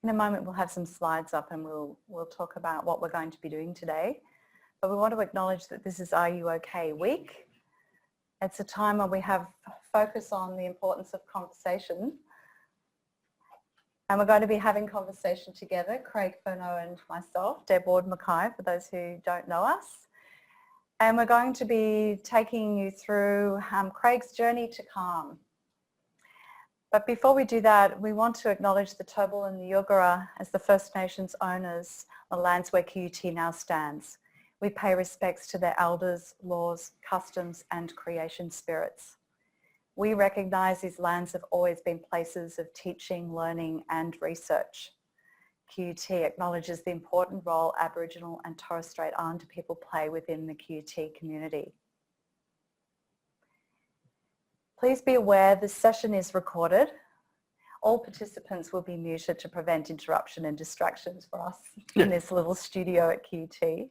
In a moment we'll have some slides up and we'll talk about what we're going to be doing today. But we want to acknowledge that this is RUOK week. It's a time where we have focus on the importance of conversation. And we're going to be having conversation together, Craig Furneaux and myself, Deb Ward-Mackay, for those who don't know us. And we're going to be taking you through Craig's journey to calm. But before we do that, we want to acknowledge the Turrbal and the Yugara as the First Nations owners on the lands where QUT now stands. We pay respects to their elders, laws, customs and creation spirits. We recognise these lands have always been places of teaching, learning and research. QUT acknowledges the important role Aboriginal and Torres Strait Islander people play within the QUT community. Please be aware this session is recorded. All participants will be muted to prevent interruption and distractions for us in this little studio at QUT.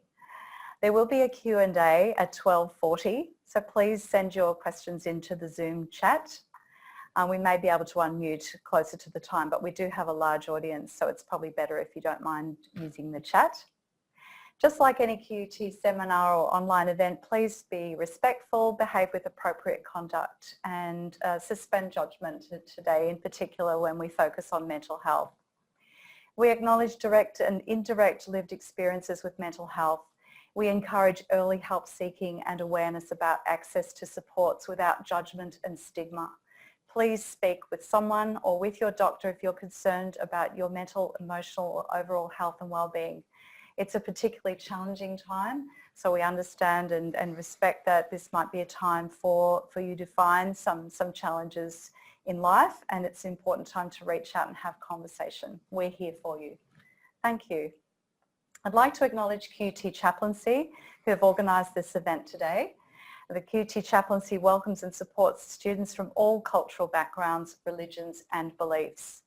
There will be a Q&A at 12:40, so please send your questions into the Zoom chat. We may be able to unmute closer to the time, but we do have a large audience, so it's probably better if you don't mind using the chat. Just like any QUT seminar or online event, please be respectful, behave with appropriate conduct and suspend judgment today, in particular when we focus on mental health. We acknowledge direct and indirect lived experiences with mental health. We encourage early help seeking and awareness about access to supports without judgment and stigma. Please speak with someone or with your doctor if you're concerned about your mental, emotional or overall health and well-being. It's a particularly challenging time, so we understand and respect that this might be a time for you to find some challenges in life, and it's an important time to reach out and have conversation. We're here for you. Thank you. I'd like to acknowledge QUT Chaplaincy, who have organised this event today. The QUT Chaplaincy welcomes and supports students from all cultural backgrounds, religions and beliefs.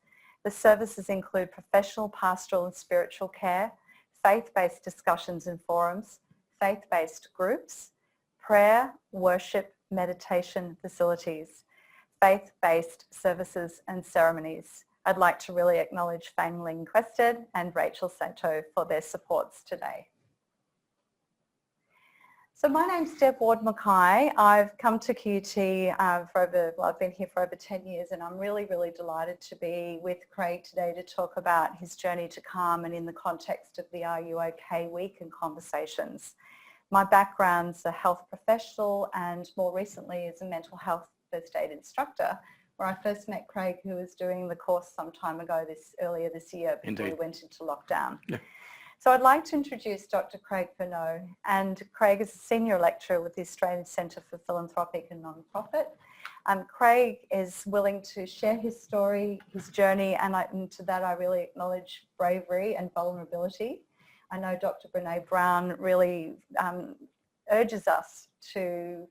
The services include professional, pastoral and spiritual care, faith-based discussions and forums, faith-based groups, prayer, worship, meditation facilities, faith-based services and ceremonies. I'd like to really acknowledge Fang Ling Quested and Rachel Santo for their supports today. So my name's Deb Ward-Mackay. I've come to QUT I've been here for over 10 years, and I'm really delighted to be with Craig today to talk about his journey to calm and in the context of the RUOK week and conversations. My background's a health professional and more recently as a mental health first aid instructor, where I first met Craig, who was doing the course some time ago earlier this year before we went into lockdown. Yeah. So I'd like to introduce Dr Craig Furneaux, and Craig is a senior lecturer with the Australian Centre for Philanthropy and Nonprofit. Craig is willing to share his story, his journey, and to that I really acknowledge bravery and vulnerability. I know Dr Brene Brown really urges us to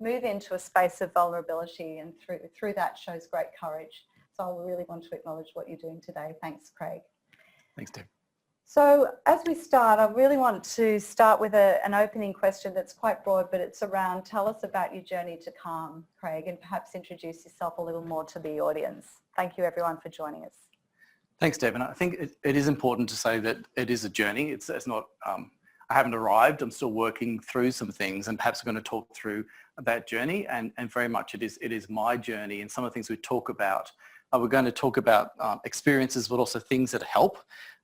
move into a space of vulnerability, and through that shows great courage. So I really want to acknowledge what you're doing today. Thanks, Craig. Thanks, Deb. So as we start, I really want to start with an opening question that's quite broad, but it's around, tell us about your journey to calm, Craig, and perhaps introduce yourself a little more to the audience. Thank you everyone for joining us. Thanks, Deb. And I think it is important to say that it is a journey. It's not, I haven't arrived. I'm still working through some things, and perhaps we're going to talk through that journey. And very much it is my journey, and some of the things we talk about. We're going to talk about experiences, but also things that help.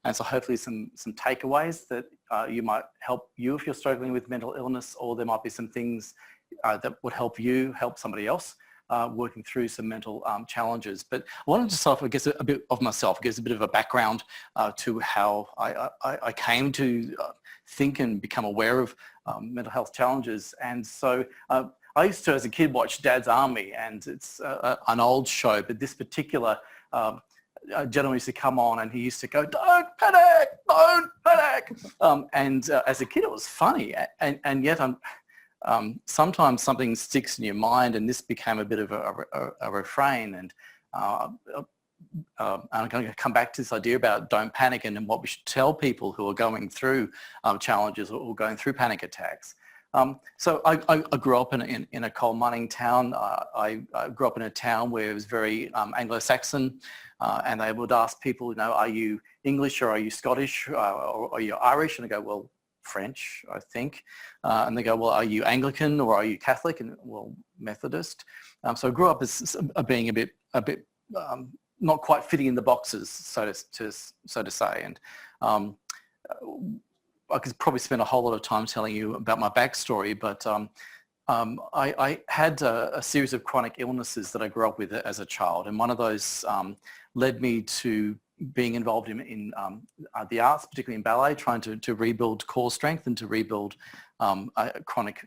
And so hopefully some takeaways that you might help you if you're struggling with mental illness, or there might be some things that would help you help somebody else working through some mental challenges. But I wanted to start off, I guess, a bit of myself, gives a bit of a background to how I came to think and become aware of mental health challenges. And so I used to, as a kid, watch Dad's Army, and it's an old show, but this particular gentleman used to come on and he used to go, "Don't panic, don't panic." As a kid, it was funny, and yet sometimes something sticks in your mind, and this became a bit of a refrain. And I'm going to come back to this idea about don't panic and what we should tell people who are going through challenges or going through panic attacks. So I grew up in a coal mining town. I grew up in a town where it was very Anglo-Saxon, and they would ask people, you know, are you English or are you Scottish or are you Irish? And I go, well, French, I think. And they go, well, are you Anglican or are you Catholic? And well, Methodist. So I grew up as being a bit not quite fitting in the boxes, so to say. And I could probably spend a whole lot of time telling you about my backstory, but I had a series of chronic illnesses that I grew up with as a child, and one of those led me to being involved in the arts, particularly in ballet, trying to rebuild core strength and to rebuild a chronic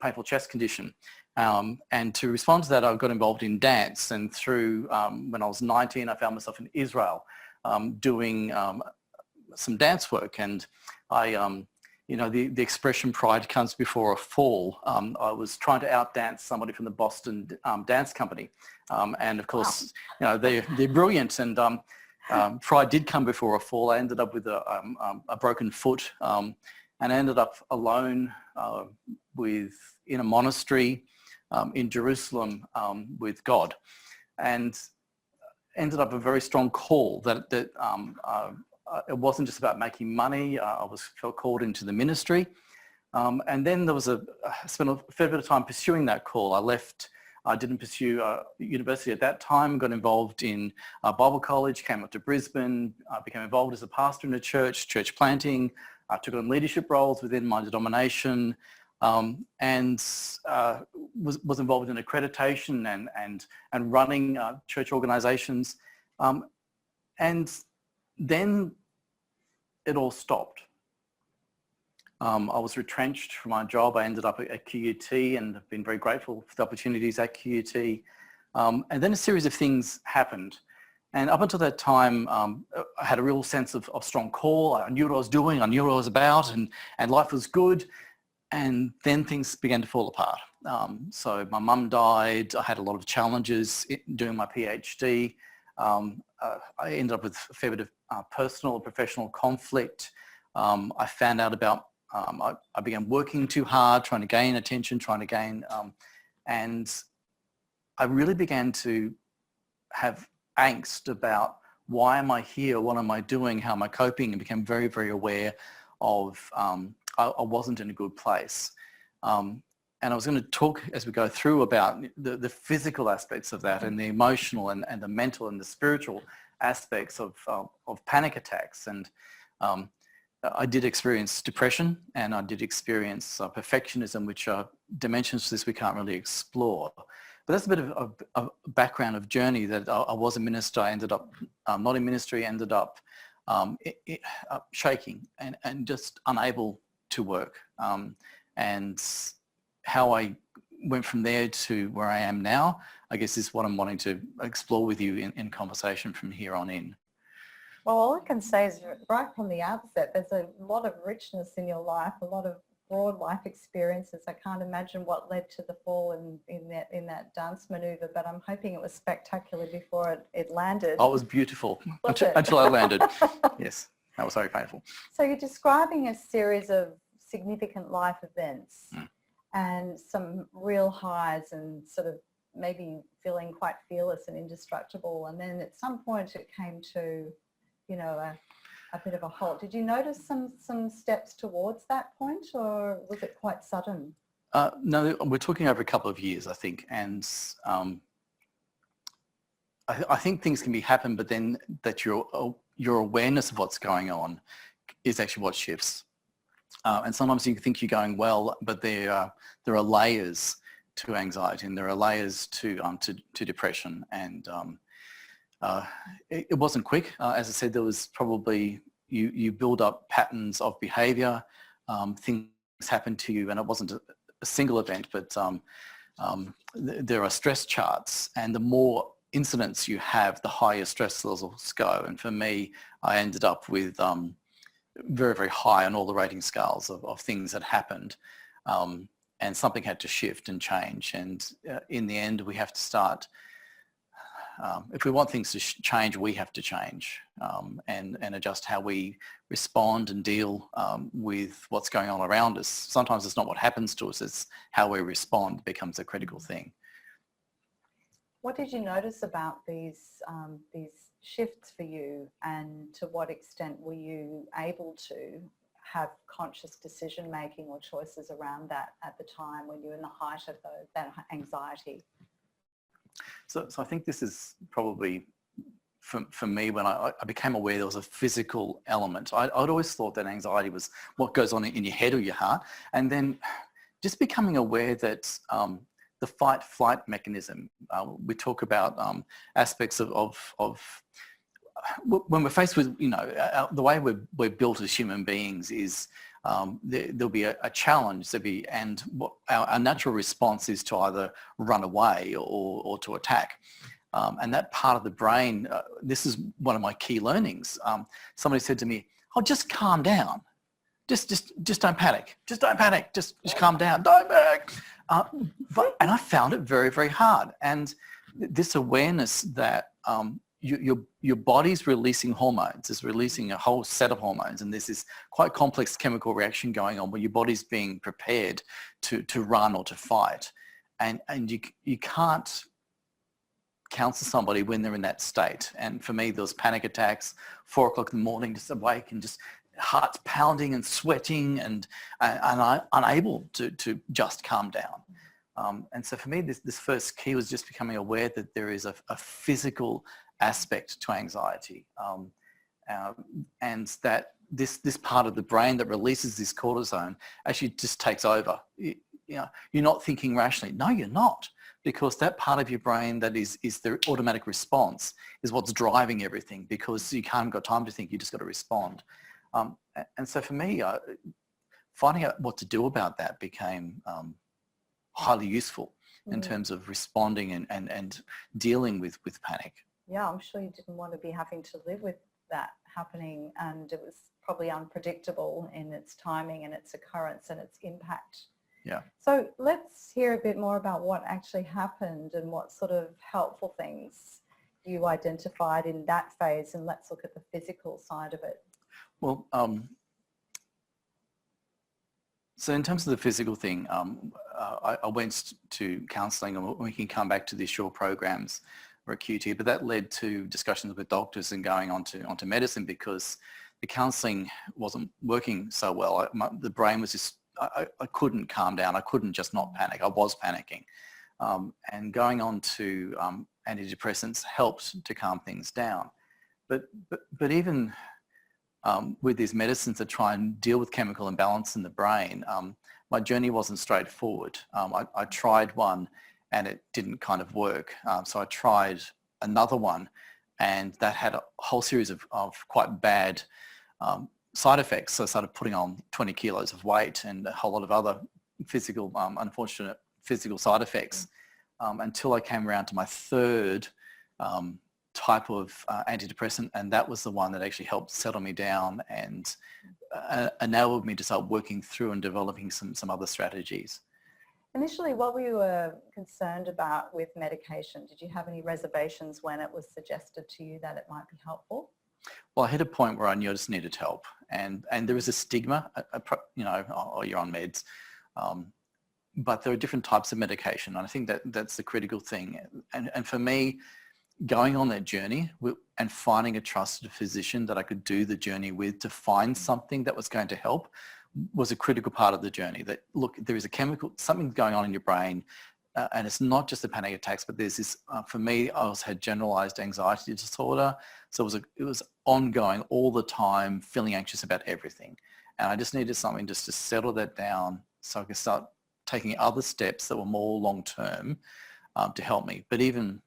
painful chest condition. And to respond to that, I got involved in dance, and through when I was 19, I found myself in Israel doing some dance work, and I, you know, the expression pride comes before a fall. I was trying to outdance somebody from the Boston Dance Company, and of course, wow, you know, they're brilliant, and pride did come before a fall. I ended up with a broken foot, and I ended up alone in a monastery in Jerusalem with God, and ended up a very strong call that it wasn't just about making money. I felt called into the ministry. And then there was I spent a fair bit of time pursuing that call. I didn't pursue university at that time, got involved in Bible college, came up to Brisbane, became involved as a pastor in a church planting, took on leadership roles within my denomination, and was involved in accreditation and running church organizations. And then it all stopped. I was retrenched from my job. I ended up at QUT and have been very grateful for the opportunities at QUT. And then a series of things happened. And up until that time, I had a real sense of strong call. I knew what I was doing. I knew what I was about, and life was good. And then things began to fall apart. So my mum died. I had a lot of challenges doing my PhD. I ended up with a fair bit of personal and professional conflict. I found out about, I began working too hard, trying to gain attention, and I really began to have angst about why am I here? What am I doing? How am I coping? And became very, very aware of I wasn't in a good place. And I was going to talk as we go through about the physical aspects of that and the emotional and the mental and the spiritual aspects of panic attacks. And I did experience depression, and I did experience perfectionism, which are dimensions to this we can't really explore. But that's a bit of a background of journey that I was a minister. I ended up not in ministry, ended up shaking and just unable to work. And how I went from there to where I am now, I guess, is what I'm wanting to explore with you in conversation from here on in. Well, all I can say is right from the outset, there's a lot of richness in your life, a lot of broad life experiences. I can't imagine what led to the fall in that dance maneuver, but I'm hoping it was spectacular before it landed. Oh, it was beautiful until I landed. Yes, that was very painful. So you're describing a series of significant life events and some real highs and sort of maybe feeling quite fearless and indestructible. And then at some point it came to, you know, a bit of a halt. Did you notice some steps towards that point, or was it quite sudden? No, we're talking over a couple of years, I think. And I think things can happen, but then that your awareness of what's going on is actually what shifts. And sometimes you think you're going well, but there are layers to anxiety, and there are layers to depression. And it wasn't quick. As I said, there was probably, you build up patterns of behaviour. Things happen to you, and it wasn't a single event, but there are stress charts, and the more incidents you have, the higher stress levels go. And for me, I ended up with very, very high on all the rating scales of things that happened, and something had to shift and change. And in the end, we have to start if we want things to change, we have to change and adjust how we respond and deal with what's going on around us. Sometimes it's not what happens to us, it's how we respond becomes a critical thing. What did you notice about these shifts for you, and to what extent were you able to have conscious decision making or choices around that at the time when you were in the height of that anxiety? So I think this is probably for me when I became aware there was a physical element. I'd always thought that anxiety was what goes on in your head or your heart, and then just becoming aware that the fight-flight mechanism, we talk about aspects of when we're faced with, the way we're built as human beings is there'll be a challenge, and what our natural response is to either run away or to attack. And that part of the brain, this is one of my key learnings. Somebody said to me, "Oh, just calm down. Just don't panic. Just don't panic. Just calm down. Don't panic." And I found it very, very hard. And this awareness that your body's releasing hormones, is releasing a whole set of hormones, and there's this quite complex chemical reaction going on where your body's being prepared to run or to fight. And you can't counsel somebody when they're in that state. And for me, there was panic attacks, 4 o'clock in the morning, just awake and just heart's pounding and sweating and I'm unable to just calm down. And so for me, this first key was just becoming aware that there is a physical aspect to anxiety, and that this part of the brain that releases this cortisone actually just takes over. You're not thinking rationally. No, you're not, because that part of your brain that is the automatic response is what's driving everything, because you haven't got time to think, you just got to respond. And so for me, finding out what to do about that became highly useful in terms of responding and dealing with panic. Yeah, I'm sure you didn't want to be having to live with that happening, and it was probably unpredictable in its timing and its occurrence and its impact. Yeah. So let's hear a bit more about what actually happened and what sort of helpful things you identified in that phase, and let's look at the physical side of it. Well, so in terms of the physical thing, I went to counselling, and we can come back to the short programs or QT, but that led to discussions with doctors and going onto medicine, because the counselling wasn't working so well. The brain was just, I couldn't calm down. I couldn't just not panic. I was panicking. And going on to antidepressants helped to calm things down. But even with these medicines that try and deal with chemical imbalance in the brain, my journey wasn't straightforward. I tried one and it didn't kind of work. So I tried another one, and that had a whole series of quite bad side effects. So I started putting on 20 kilos of weight and a whole lot of other physical, unfortunate physical side effects, until I came around to my third type of antidepressant, and that was the one that actually helped settle me down and enabled me to start working through and developing some other strategies. Initially, what were you concerned about with medication? Did you have any reservations when it was suggested to you that it might be helpful? Well, I hit a point where I knew I just needed help, and there is a stigma, oh, you're on meds, but there are different types of medication, and I think that's the critical thing. And for me, going on that journey and finding a trusted physician that I could do the journey with to find something that was going to help was a critical part of the journey. That, look, there is a chemical, something going on in your brain, and it's not just the panic attacks, but there's this, for me, I also had generalized anxiety disorder. So it was ongoing all the time, feeling anxious about everything. And I just needed something just to settle that down so I could start taking other steps that were more long-term to help me. But even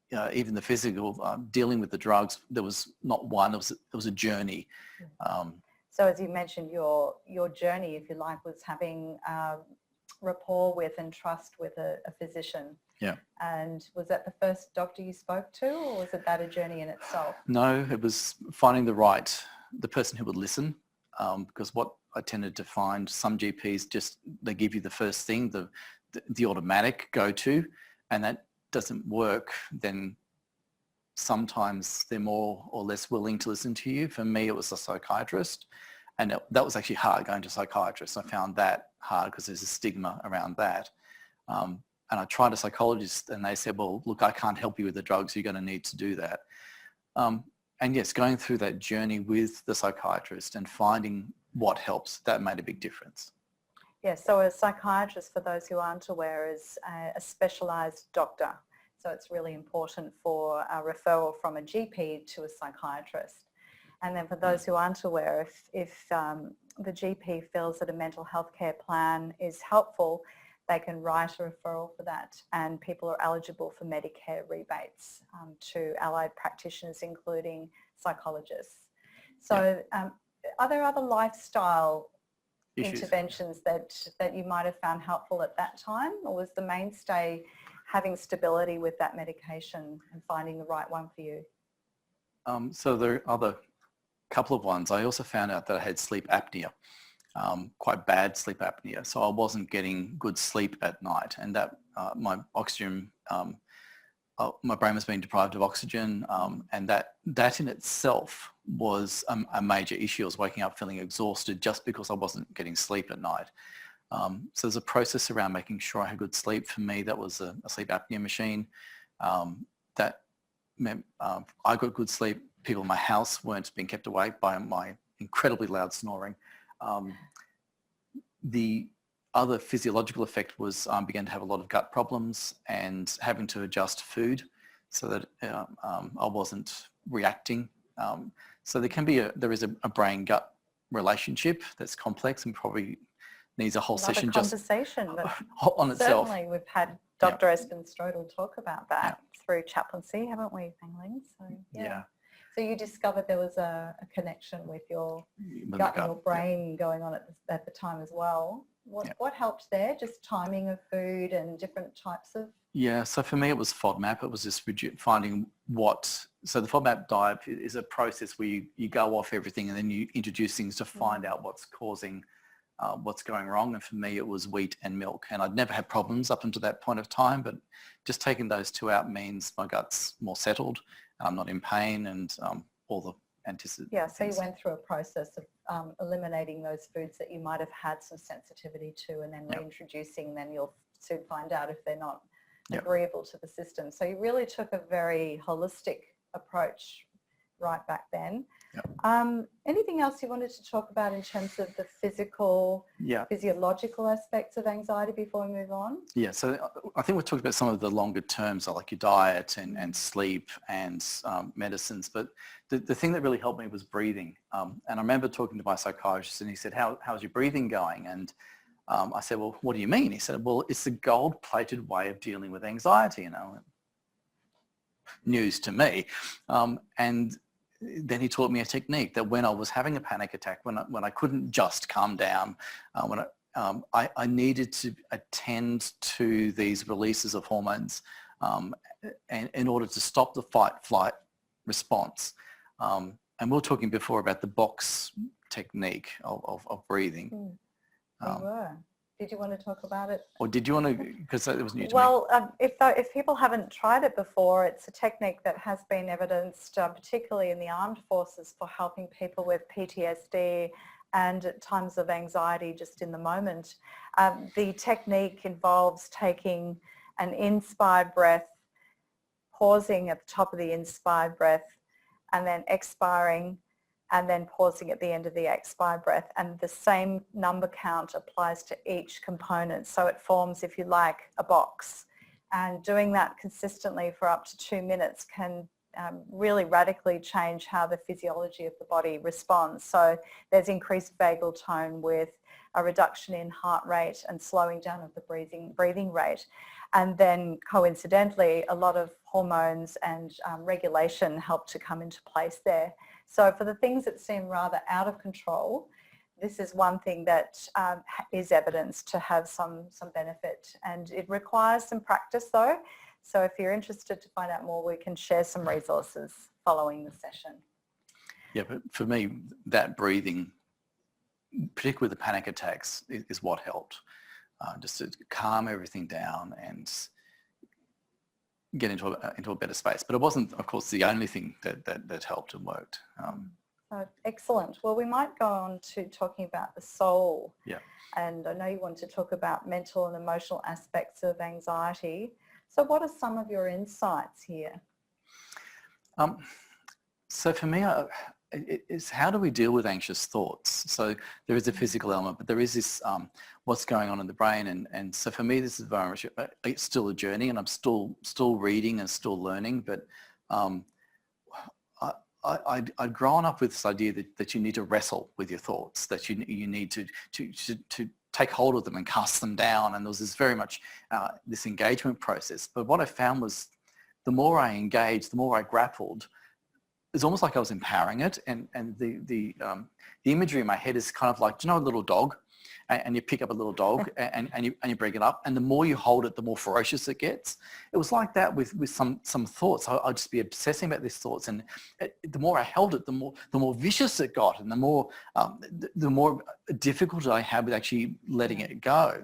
the physical, dealing with the drugs, there was not one, it was a journey. So as you mentioned, your journey, if you like, was having rapport with and trust with a physician. Yeah. And was that the first doctor you spoke to, or was it that a journey in itself? No, it was finding the person who would listen, because what I tended to find, some GPs just, they give you the first thing, the automatic go-to, and that doesn't work, then sometimes they're more or less willing to listen to you. For me, it was a psychiatrist, and that was actually hard, going to a psychiatrist. I found that hard because there's a stigma around that. And I tried a psychologist, and they said, well, look, I can't help you with the drugs. You're going to need to do that. And yes, going through that journey with the psychiatrist and finding what helps, that made a big difference. Yes, so a psychiatrist, for those who aren't aware, is a specialised doctor. So it's really important for a referral from a GP to a psychiatrist. And then for those who aren't aware, if the GP feels that a mental health care plan is helpful, they can write a referral for that, and people are eligible for Medicare rebates to allied practitioners, including psychologists. So are there other lifestyle interventions that you might have found helpful at that time, or was the mainstay having stability with that medication and finding the right one for you? So there are other couple of ones. I also found out that I had sleep apnea. Quite bad sleep apnea, so I wasn't getting good sleep at night, and that my oxygen, my brain was being deprived of oxygen, and that in itself was a major issue. I was waking up feeling exhausted just because I wasn't getting sleep at night. So there's a process around making sure I had good sleep. For me, that was a sleep apnea machine. That meant I got good sleep. People in my house weren't being kept awake by my incredibly loud snoring. The other physiological effect was I began to have a lot of gut problems and having to adjust food so that I wasn't reacting. So there is a brain-gut relationship that's complex and probably needs a whole session just on itself. Certainly, we've had Dr. Espen Strodel talk about that through chaplaincy, haven't we, Pengling? So yeah. So you discovered there was a connection with your gut and your brain going on at the time as well. What helped there? Just timing of food and different types of... Yeah, so for me it was FODMAP. It was just finding so the FODMAP diet is a process where you go off everything and then you introduce things to find out what's causing what's going wrong. And for me it was wheat and milk, and I'd never had problems up until that point of time, but just taking those two out means my gut's more settled. I'm not in pain, and all the anticipated. Yeah, so you went through a process of eliminating those foods that you might have had some sensitivity to, and then reintroducing, then you'll soon find out if they're not agreeable to the system. So you really took a very holistic approach right back then. Anything else you wanted to talk about in terms of the physiological aspects of anxiety before we move on? Yeah, so I think we've talked about some of the longer terms, like your diet and sleep and medicines, but the thing that really helped me was breathing. And I remember talking to my psychiatrist, and he said, how's your breathing going? And I said, well, what do you mean? He said, well, it's the gold-plated way of dealing with anxiety, news to me. And then he taught me a technique that when I was having a panic attack, when I couldn't just calm down, I needed to attend to these releases of hormones and in order to stop the fight-flight response. And we were talking before about the box technique of breathing. We were. Did you want to talk about it? Or did you want to, because it was new to me. Well, if people haven't tried it before, it's a technique that has been evidenced, particularly in the armed forces, for helping people with PTSD and at times of anxiety just in the moment. The technique involves taking an inspired breath, pausing at the top of the inspired breath, and then expiring, and then pausing at the end of the expired breath. And the same number count applies to each component. So it forms, if you like, a box. And doing that consistently for up to 2 minutes can really radically change how the physiology of the body responds. So there's increased vagal tone with a reduction in heart rate and slowing down of the breathing rate. And then coincidentally, a lot of hormones and regulation help to come into place there. So for the things that seem rather out of control, this is one thing that is evidence to have some benefit, and it requires some practice though. So if you're interested to find out more, we can share some resources following the session. Yeah, but for me, that breathing, particularly with the panic attacks, is what helped. Just to calm everything down and get into a better space. But it wasn't, of course, the only thing that helped and worked. Excellent. Well, we might go on to talking about the soul. Yeah. And I know you want to talk about mental and emotional aspects of anxiety. So what are some of your insights here? So for me, it's how do we deal with anxious thoughts? So there is a physical element, but there is this what's going on in the brain, and so for me, this is very much it's still a journey, and I'm still reading and still learning. But I'd grown up with this idea that you need to wrestle with your thoughts, that you need to take hold of them and cast them down, and there was this very much this engagement process. But what I found was the more I engaged, the more I grappled. It's almost like I was empowering it, and the imagery in my head is kind of like, do you know a little dog, and you pick up a little dog and you bring it up, and the more you hold it, the more ferocious it gets. It was like that with some thoughts. I'd just be obsessing about these thoughts, and the more I held it, the more vicious it got, and the more difficult I had with actually letting it go.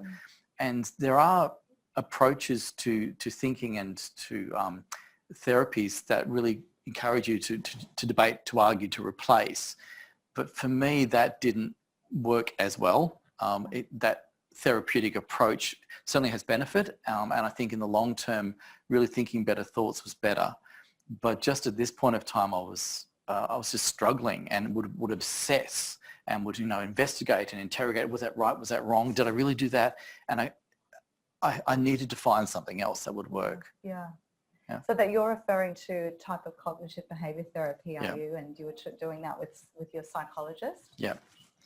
And there are approaches to thinking and to therapies that really encourage you to debate, to argue, to replace. But for me, that didn't work as well. That therapeutic approach certainly has benefit, and I think in the long term, really thinking better thoughts was better. But just at this point of time, I was just struggling, and would obsess and would investigate and interrogate. Was that right? Was that wrong? Did I really do that? And I needed to find something else that would work. Yeah. Yeah. So that you're referring to type of cognitive behavior therapy, are Yeah. you? And you were doing that with your psychologist? Yeah.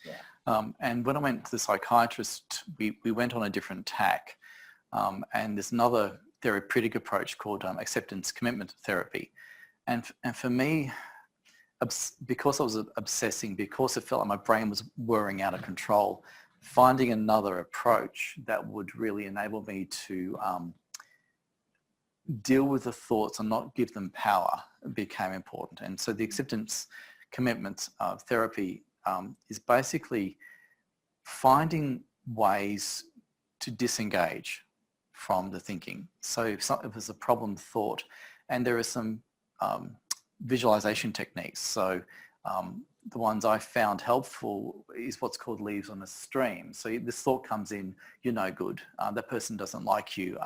Yeah. And when I went to the psychiatrist, we went on a different tack. And there's another therapeutic approach called acceptance commitment therapy. And for me, because I was obsessing, because it felt like my brain was whirring out of control, finding another approach that would really enable me to deal with the thoughts and not give them power became important. And so the acceptance commitment therapy is basically finding ways to disengage from the thinking. So if there's a problem thought, and there are some visualization techniques. So the ones I found helpful is what's called leaves on a stream. So this thought comes in, you're no good. That person doesn't like you.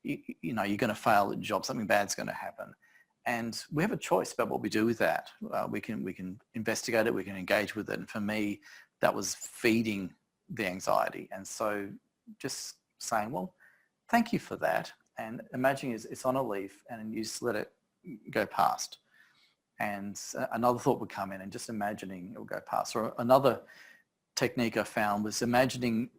You're going to fail at your job. Something bad's going to happen. And we have a choice about what we do with that. We can investigate it. We can engage with it. And for me, that was feeding the anxiety. And so just saying, well, thank you for that. And imagining it's on a leaf, and you just let it go past. And another thought would come in, and just imagining it will go past. Or another technique I found was imagining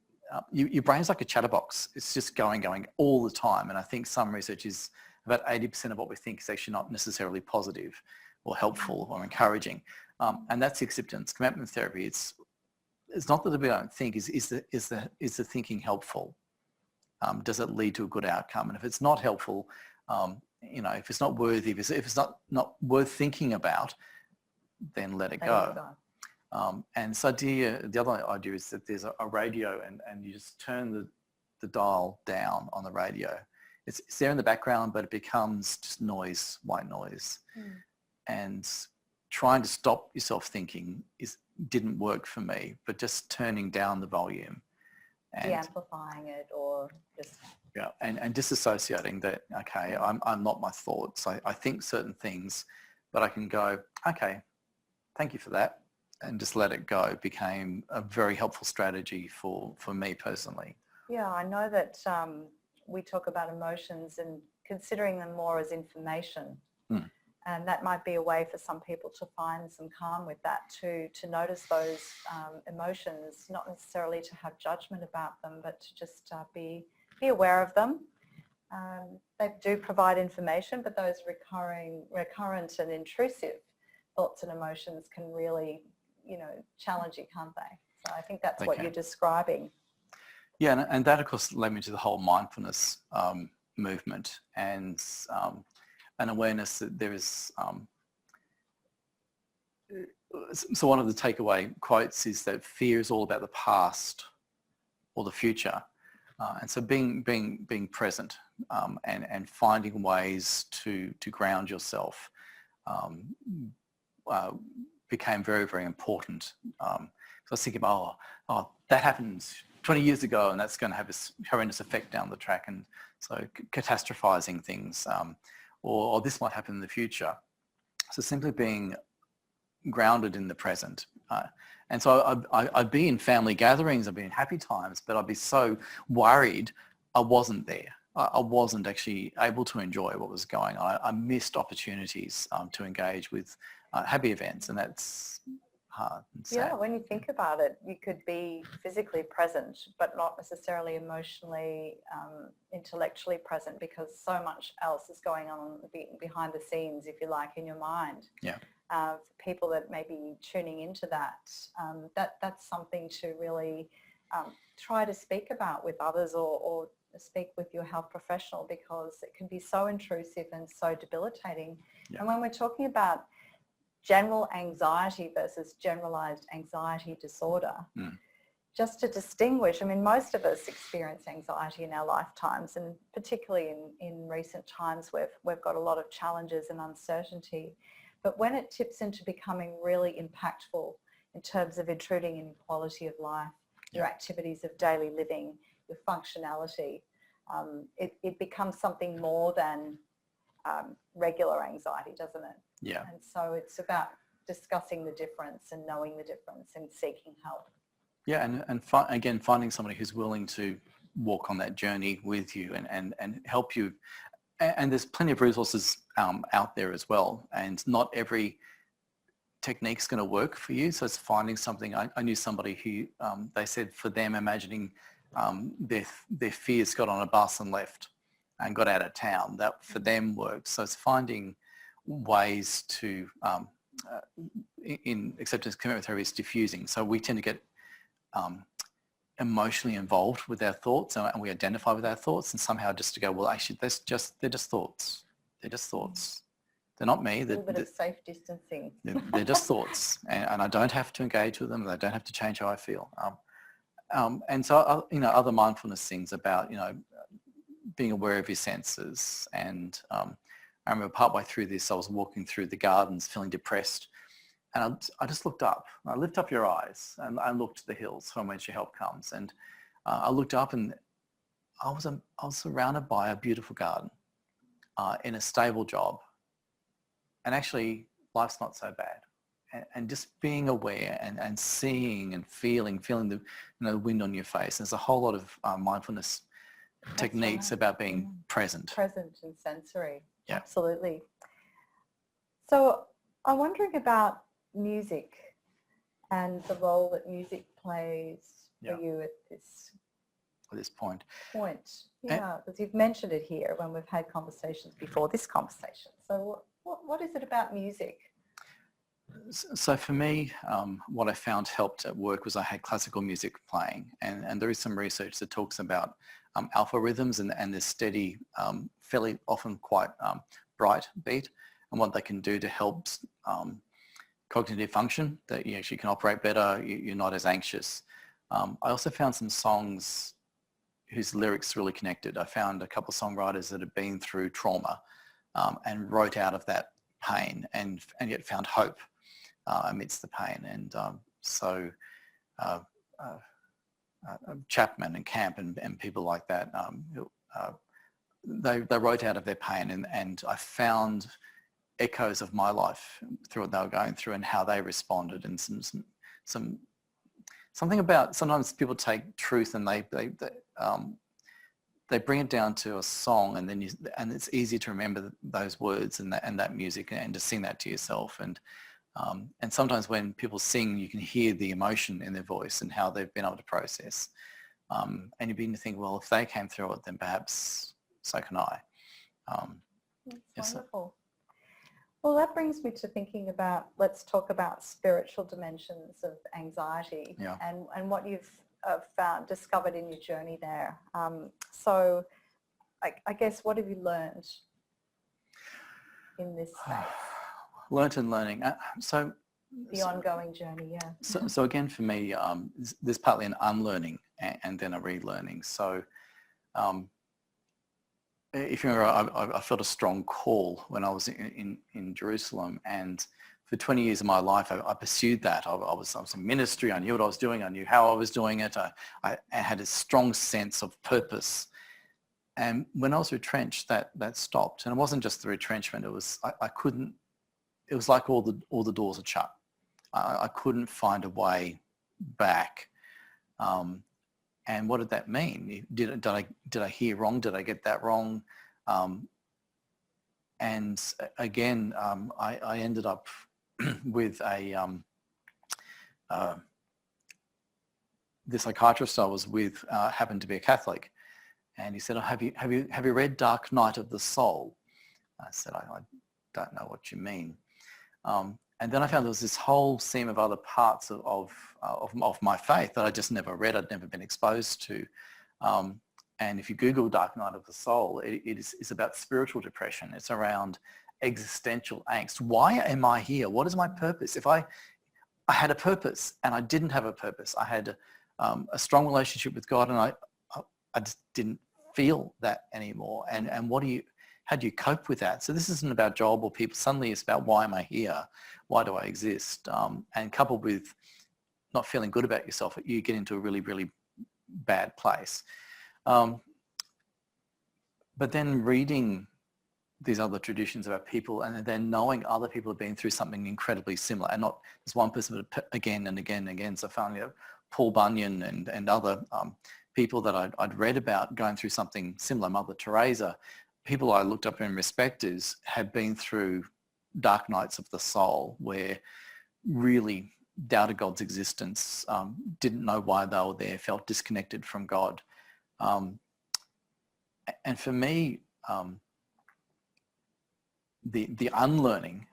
your brain's like a chatterbox. It's just going all the time. And I think some research is about 80% of what we think is actually not necessarily positive or helpful or encouraging. And that's acceptance commitment therapy. It's not that we don't think. Is the thinking helpful? Does it lead to a good outcome? And if it's not helpful, if it's not worthy, if it's not worth thinking about, then let it go. And so the other idea is that there's a radio, and you just turn the dial down on the radio. It's there in the background, but it becomes just noise, white noise. And trying to stop yourself thinking didn't work for me, but just turning down the volume. And de-amplifying it, or just... Yeah, and disassociating that, okay, I'm not my thoughts. I think certain things, but I can go, okay, thank you for that, and just let it go became a very helpful strategy for me personally. Yeah, I know that we talk about emotions and considering them more as information. And that might be a way for some people to find some calm with that, to notice those emotions, not necessarily to have judgment about them, but to just be aware of them. They do provide information, but those recurrent and intrusive thoughts and emotions can really, challenge you, can't they? So I think that's what you're describing. Yeah, and that of course led me to the whole mindfulness movement, and an awareness that there is, so one of the takeaway quotes is that fear is all about the past or the future. And so being present, and finding ways to ground yourself became very, very important. So I was thinking, oh, that happened 20 years ago and that's going to have this horrendous effect down the track. And so catastrophizing things, or this might happen in the future. So simply being grounded in the present. And so I'd be in family gatherings, I'd be in happy times, but I'd be so worried I wasn't there. I wasn't actually able to enjoy what was going on. I missed opportunities to engage with happy events, and that's hard and sad. Yeah, when you think about it, you could be physically present, but not necessarily emotionally, intellectually present, because so much else is going on behind the scenes, if you like, in your mind. Yeah. For people that may be tuning into that, that's something to really try to speak about with others, or speak with your health professional, because it can be so intrusive and so debilitating. Yeah. And when we're talking about general anxiety versus generalized anxiety disorder, just to distinguish, I mean, most of us experience anxiety in our lifetimes, and particularly in recent times we've got a lot of challenges and uncertainty. But when it tips into becoming really impactful in terms of intruding in quality of life, your activities of daily living, your functionality, it becomes something more than regular anxiety, doesn't it? Yeah. And so it's about discussing the difference and knowing the difference and seeking help. Yeah, and again, finding somebody who's willing to walk on that journey with you and help you. And there's plenty of resources out there as well, and not every technique's going to work for you. So it's finding something. I knew somebody who they said for them, imagining their fears, got on a bus and left and got out of town. That for them worked. So it's finding ways to, in acceptance commitment therapy, is diffusing. So we tend to get emotionally involved with our thoughts, and we identify with our thoughts, and somehow just to go, well, actually, they're just thoughts. They're just thoughts. They're not me. A little bit of safe distancing. They're just thoughts, and I don't have to engage with them. They don't have to change how I feel. And so, other mindfulness things about, being aware of your senses. And I remember partway through this, I was walking through the gardens feeling depressed, and I just looked up. I lift up your eyes, and I looked to the hills from whence your help comes. And I looked up, and I was surrounded by a beautiful garden, in a stable job. And actually, life's not so bad. And just being aware and seeing and feeling the wind on your face. There's a whole lot of mindfulness techniques about being present. Present and sensory. Yeah. Absolutely. So I'm wondering about music and the role that music plays for you at this point. Yeah, because you've mentioned it here when we've had conversations before this conversation. So what is it about music? So for me, what I found helped at work was I had classical music playing, and there is some research that talks about alpha rhythms and this steady, fairly often quite bright beat, and what they can do to help cognitive function, that you actually can operate better, you're not as anxious. I also found some songs whose lyrics really connected. I found a couple of songwriters that had been through trauma and wrote out of that pain and yet found hope amidst the pain. And so Chapman and Camp and people like that, they wrote out of their pain, and I found echoes of my life through what they were going through and how they responded, and something about, sometimes people take truth and they bring it down to a song, and then and it's easy to remember those words and that music and to sing that to yourself. And sometimes when people sing, you can hear the emotion in their voice and how they've been able to process. And you begin to think, well, if they came through it, then perhaps so can I. That's wonderful. Well, that brings me to thinking about, let's talk about spiritual dimensions of anxiety and what you've discovered in your journey there. So I guess, what have you learned in this space? Learned and learning. The ongoing journey, yeah. So again, for me, there's partly an unlearning and then a relearning. So if you remember, I felt a strong call when I was in Jerusalem, and for 20 years of my life, I pursued that. I was in ministry. I knew what I was doing. I knew how I was doing it. I had a strong sense of purpose. And when I was retrenched, that stopped. And it wasn't just the retrenchment. It was I couldn't. It was like all the doors had shut. I couldn't find a way back. And what did that mean? Did I hear wrong? Did I get that wrong? And again, I ended up with the psychiatrist I was with happened to be a Catholic, and he said, oh, have you read Dark Night of the Soul? I said, I don't know what you mean. And then I found there was this whole seam of other parts of my faith that I just never read. I'd never been exposed to. And if you Google Dark Night of the Soul, it's about spiritual depression. It's around existential angst. Why am I here? What is my purpose? If I had a purpose and I didn't have a purpose, I had a strong relationship with God, and I just didn't feel that anymore. And how do you cope with that? So this isn't about job or people. Suddenly it's about, why am I here? Why do I exist? And coupled with not feeling good about yourself, you get into a really, really bad place. But then reading these other traditions about people, and then knowing other people have been through something incredibly similar, and not just one person, but again and again and again. So finally, Paul Bunyan and other people that I'd read about going through something similar, Mother Teresa, people I looked up and respected had been through dark nights of the soul, where really doubted God's existence, didn't know why they were there, felt disconnected from God. And for me, the unlearning,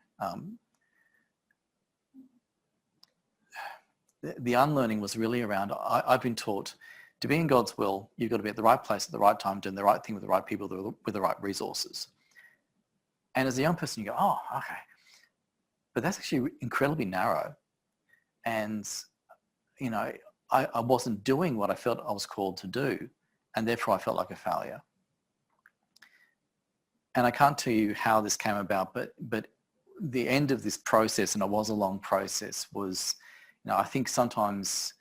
the unlearning was really around, I've been taught to be in God's will, you've got to be at the right place at the right time, doing the right thing with the right people, with the right resources. And as a young person, you go, oh, okay. But that's actually incredibly narrow. And, you know, I wasn't doing what I felt I was called to do, and therefore I felt like a failure. And I can't tell you how this came about, but the end of this process, and it was a long process, was, you know, I think sometimes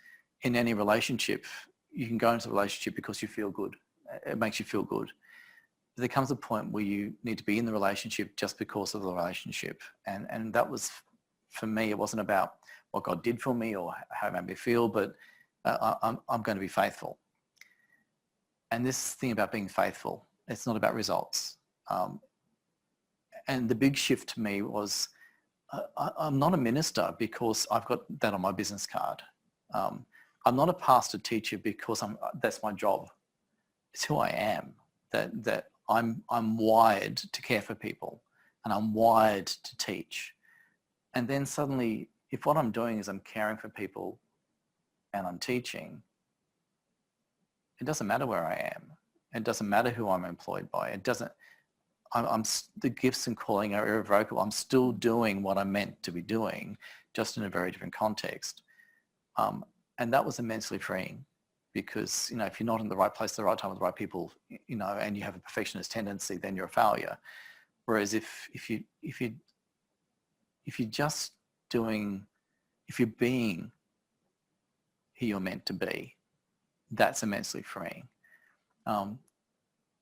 in any relationship, you can go into a relationship because you feel good. It makes you feel good. But there comes a point where you need to be in the relationship just because of the relationship. And that was, for me, it wasn't about what God did for me or how it made me feel, but I'm going to be faithful. And this thing about being faithful, it's not about results. And the big shift to me was, I'm not a minister because I've got that on my business card. I'm not a pastor teacher because that's my job. It's who I am. That I'm wired to care for people, and I'm wired to teach. And then suddenly, if what I'm doing is I'm caring for people and I'm teaching, it doesn't matter where I am. It doesn't matter who I'm employed by. It doesn't. The gifts and calling are irrevocable. I'm still doing what I'm meant to be doing, just in a very different context. And that was immensely freeing, because, you know, if you're not in the right place at the right time with the right people, you know, and you have a perfectionist tendency, then you're a failure. Whereas if you're just doing, if you're being who you're meant to be, that's immensely freeing. And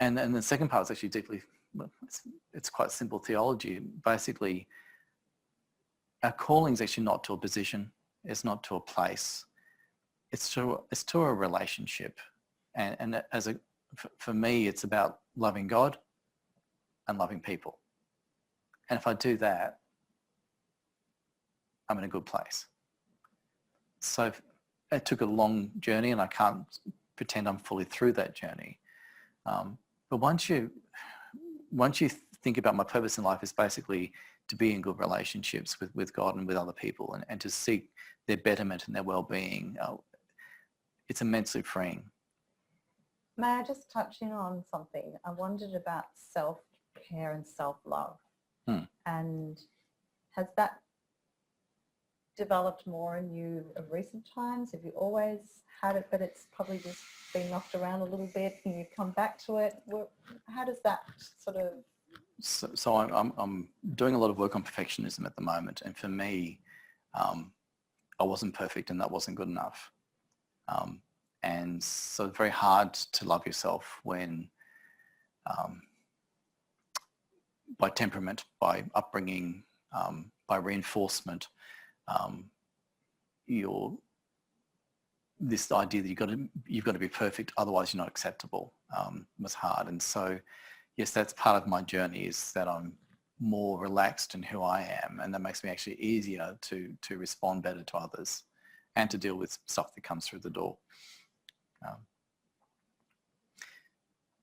the second part is actually deeply, it's quite simple theology. Basically, our calling is actually not to a position. It's not to a place. It's to a relationship. And for me, it's about loving God and loving people. And if I do that, I'm in a good place. So it took a long journey, and I can't pretend I'm fully through that journey. But once you think about my purpose in life is basically to be in good relationships with God and with other people, and to seek their betterment and their well-being, it's immensely freeing. May I just touch in on something? I wondered about self-care and self-love. And has that developed more in you of recent times? Have you always had it, but it's probably just been knocked around a little bit and you come back to it? How does that sort of... So I'm doing a lot of work on perfectionism at the moment, and for me, I wasn't perfect and that wasn't good enough. And so it's very hard to love yourself when by temperament, by upbringing, by reinforcement, this idea that you've got to be perfect, otherwise you're not acceptable, was hard. And so, yes, that's part of my journey, is that I'm more relaxed in who I am, and that makes me actually easier to respond better to others and to deal with stuff that comes through the door.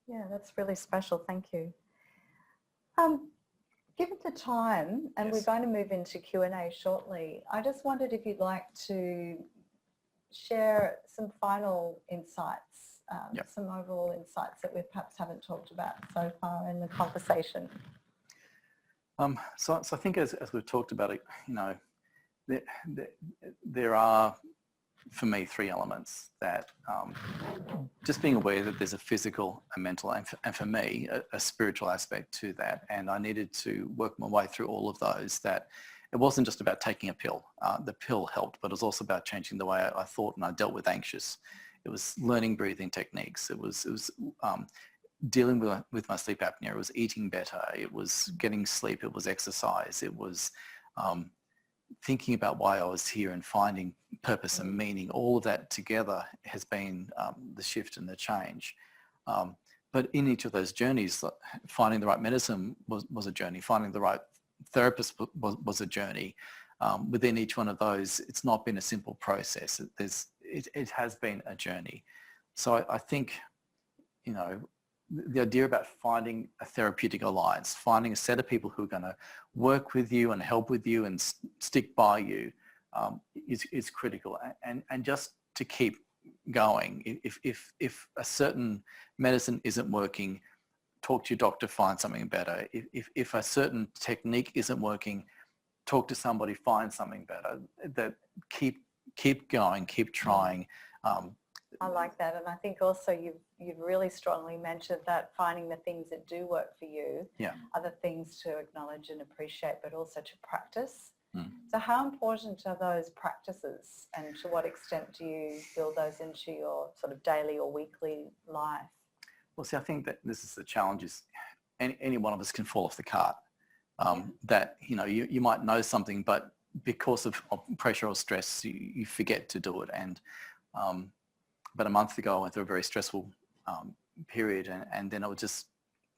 Yeah, that's really special. Thank you. Given the time, and Yes. we're going to move into Q&A shortly, I just wondered if you'd like to share some final insights, Yep. some overall insights that we perhaps haven't talked about so far in the conversation. So I think as we've talked about it, there are, for me, three elements that just being aware that there's a physical, a mental, and for me, a spiritual aspect to that. And I needed to work my way through all of those, that it wasn't just about taking a pill. The pill helped, but it was also about changing the way I thought and I dealt with anxious. It was learning breathing techniques. It was dealing with my sleep apnea. It was eating better. It was getting sleep. It was exercise. It was thinking about why I was here and finding purpose and meaning. All of that together has been the shift and the change. But in each of those journeys, finding the right medicine was a journey. Finding the right therapist was a journey. Within each one of those, it's not been a simple process. It has been a journey. So I think, the idea about finding a therapeutic alliance, finding a set of people who are going to work with you and help with you and stick by you is critical. And just to keep going, if a certain medicine isn't working, talk to your doctor, find something better. If a certain technique isn't working, talk to somebody, find something better. That keep going, keep trying. I like that, and I think also you've really strongly mentioned that finding the things that do work for you are the things to acknowledge and appreciate, but also to practice. So how important are those practices, and to what extent do you build those into your sort of daily or weekly life? Well, see, I think that this is the challenge, is any one of us can fall off the cart. That, you might know something, but because of pressure or stress, you forget to do it. And about a month ago, I went through a very stressful period, and then I was just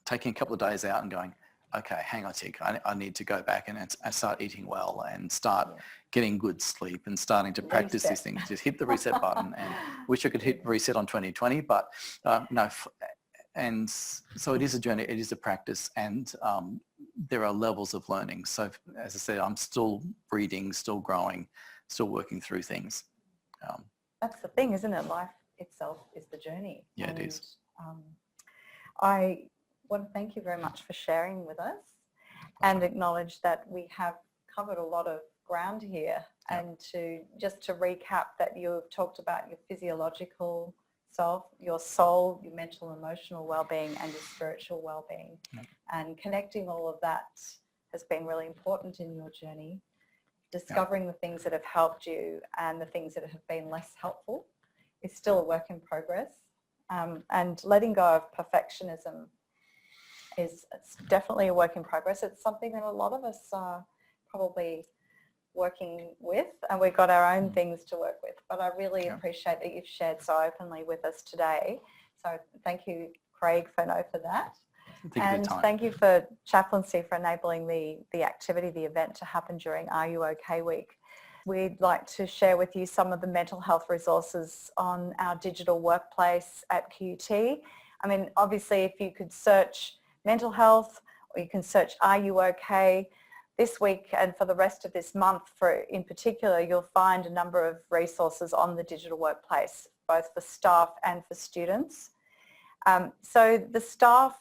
taking a couple of days out and going, okay, hang on a tick, I need to go back and start eating well and start getting good sleep and starting to practice these things. Just hit the reset button, and wish I could hit reset on 2020, but no. And so it is a journey, it is a practice, and there are levels of learning. So as I said, I'm still reading, still growing, still working through things. That's the thing, isn't it? Life itself is the journey. Yeah, it is. I want to thank you very much for sharing with us, and acknowledge that we have covered a lot of ground here. And just to recap, that you've talked about your physiological self, your soul, your mental, emotional well-being, and your spiritual well-being. And connecting all of that has been really important in your journey. Discovering the things that have helped you and the things that have been less helpful is still a work in progress. And letting go of perfectionism it's definitely a work in progress. It's something that a lot of us are probably working with, and we've got our own things to work with. But I really appreciate that you've shared so openly with us today. So thank you, Craig Furneaux, for that. Thank you for Chaplaincy for enabling the activity, the event to happen during RUOK Week. We'd like to share with you some of the mental health resources on our digital workplace at QUT. I mean, obviously, if you could search mental health, or you can search RUOK this week and for the rest of this month, in particular, you'll find a number of resources on the digital workplace, both for staff and for students. So the staff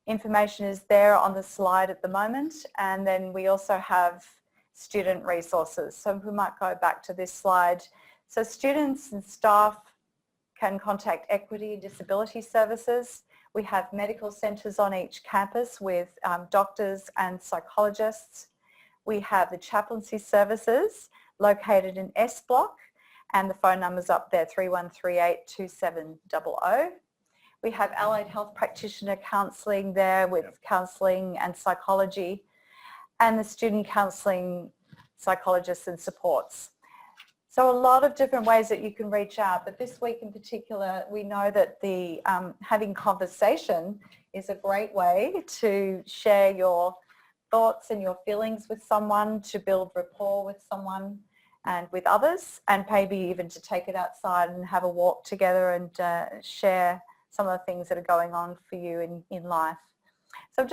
information is there on the slide at the moment, and then we also have student resources. So we might go back to this slide. So students and staff can contact Equity and Disability Services. We have medical centres on each campus with doctors and psychologists. We have the chaplaincy services located in S Block, and the phone number's up there, 3138 2700. We have allied health practitioner counselling there with counselling and psychology, and the student counselling psychologists and supports. So a lot of different ways that you can reach out, but this week in particular, we know that the having conversation is a great way to share your thoughts and your feelings with someone, to build rapport with someone and with others, and maybe even to take it outside and have a walk together and share some of the things that are going on for you in life. So I'm just